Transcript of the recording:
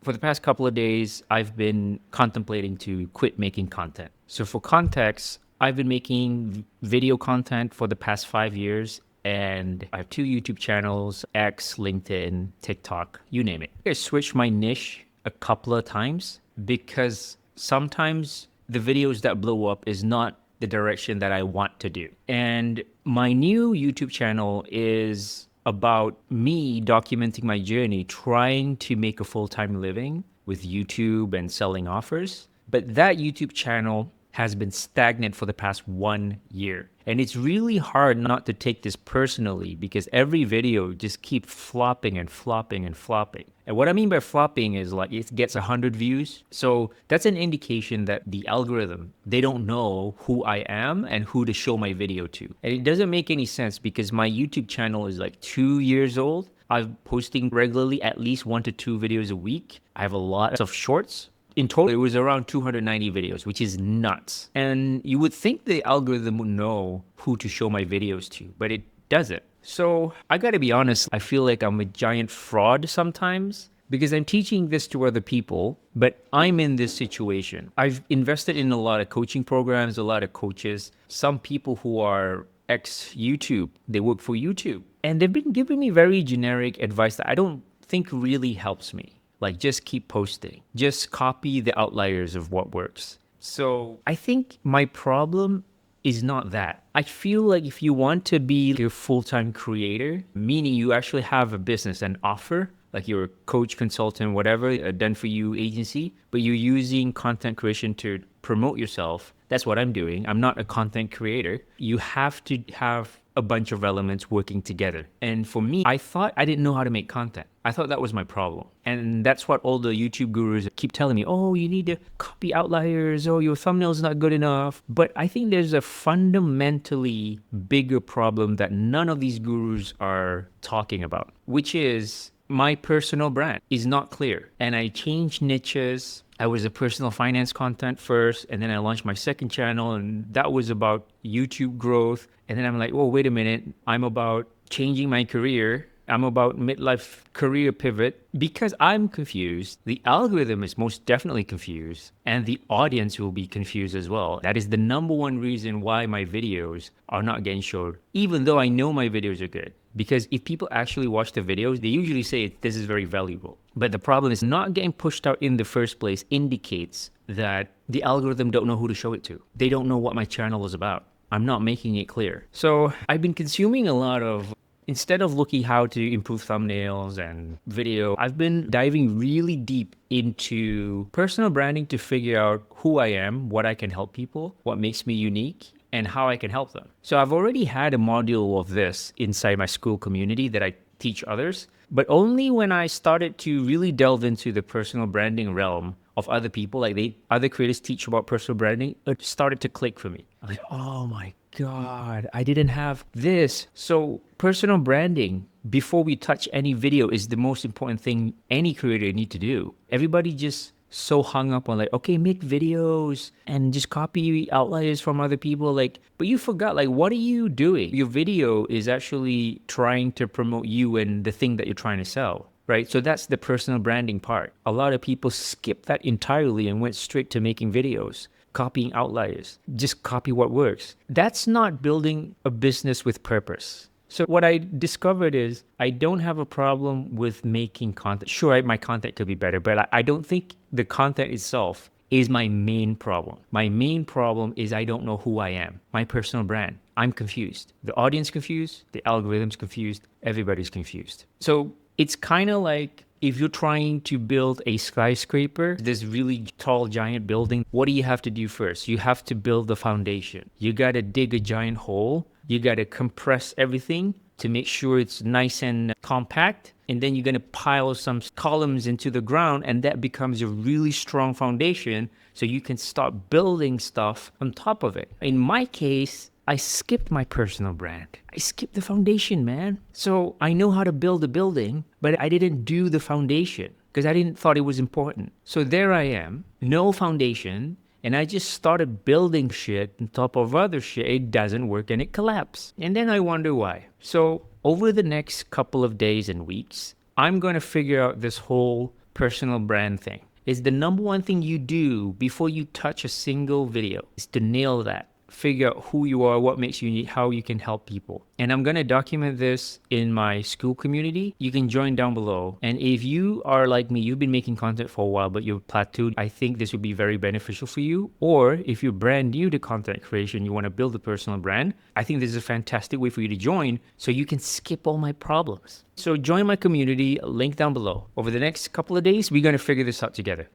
For the past couple of days, I've been contemplating to quit making content. So, for context, I've been making video content for the past 5 years, and I have two YouTube channels: X, LinkedIn, TikTok, you name it. I switched my niche a couple of times because sometimes the videos that blow up is not the direction that I want to do. And my new YouTube channel is about me documenting my journey, trying to make a full-time living with YouTube and selling offers. But that YouTube channel has been stagnant for the past 1 year. And it's really hard not to take this personally because every video just keeps flopping and flopping and flopping. And what I mean by flopping is like it gets 100 views. So that's an indication that the algorithm, they don't know who I am and who to show my video to. And it doesn't make any sense because my YouTube channel is like 2 years old. I'm posting regularly at least 1 to 2 videos a week. I have a lot of shorts. In total, it was around 290 videos, which is nuts. And you would think the algorithm would know who to show my videos to, but it doesn't. So I gotta be honest, I feel like I'm a giant fraud sometimes because I'm teaching this to other people, but I'm in this situation. I've invested in a lot of coaching programs, a lot of coaches, some people who are ex YouTube, they work for YouTube, and they've been giving me very generic advice that I don't think really helps me. Like, just keep posting. Just copy the outliers of what works. So I think my problem is not that. I feel like if you want to be a full-time creator, meaning you actually have a business and offer, like you're a coach, consultant, whatever, a done-for-you agency, but you're using content creation to promote yourself, that's what I'm doing. I'm not a content creator. You have to have a bunch of elements working together. And for me, I thought I didn't know how to make content. I thought that was my problem. And that's what all the YouTube gurus keep telling me. Oh, you need to copy outliers. Oh, your thumbnail's not good enough. But I think there's a fundamentally bigger problem that none of these gurus are talking about, which is my personal brand is not clear. And I changed niches. I was a personal finance content first, and then I launched my second channel, and that was about YouTube growth. And then I'm like, oh, wait a minute. I'm about changing my career. I'm about midlife career pivot because I'm confused. The algorithm is most definitely confused, and the audience will be confused as well. That is the number one reason why my videos are not getting showed, even though I know my videos are good. Because if people actually watch the videos, they usually say this is very valuable. But the problem is not getting pushed out in the first place indicates that the algorithm don't know who to show it to. They don't know what my channel is about. I'm not making it clear. So I've been consuming a lot of, instead of looking how to improve thumbnails and video, I've been diving really deep into personal branding to figure out who I am, what I can help people, what makes me unique, and how I can help them. So I've already had a module of this inside my school community that I teach others, but only when I started to really delve into the personal branding realm of other people, like other creators teach about personal branding, it started to click for me. I'm like, oh my God, I didn't have this. So personal branding, before we touch any video, is the most important thing any creator need to do. Everybody just so hung up on like, okay, make videos and just copy outliers from other people. Like, but you forgot, like, what are you doing? Your video is actually trying to promote you and the thing that you're trying to sell, right? So that's the personal branding part. A lot of people skip that entirely and went straight to making videos, copying outliers. Just copy what works. That's not building a business with purpose. So what I discovered is I don't have a problem with making content. Sure, my content could be better, but I don't think the content itself is my main problem. My main problem is I don't know who I am, my personal brand. I'm confused. The audience confused, the algorithm's confused, everybody's confused. So it's kind of like if you're trying to build a skyscraper, this really tall, giant building, what do you have to do first? You have to build the foundation. You got to dig a giant hole. You got to compress everything to make sure it's nice and compact. And then you're going to pile some columns into the ground, and that becomes a really strong foundation so you can start building stuff on top of it. In my case, I skipped my personal brand. I skipped the foundation, man. So I know how to build a building, but I didn't do the foundation because I didn't thought it was important. So there I am, no foundation, and I just started building shit on top of other shit. It doesn't work and it collapsed. And then I wonder why. So over the next couple of days and weeks, I'm going to figure out this whole personal brand thing. It's the number one thing you do before you touch a single video, is to nail that. Figure out who you are, what makes you unique, how you can help people. And I'm going to document this in my school community. You can join down below. And if you are like me, you've been making content for a while, but you're plateaued, I think this would be very beneficial for you. Or if you're brand new to content creation, you want to build a personal brand, I think this is a fantastic way for you to join so you can skip all my problems. So join my community, link down below. Over the next couple of days, we're going to figure this out together.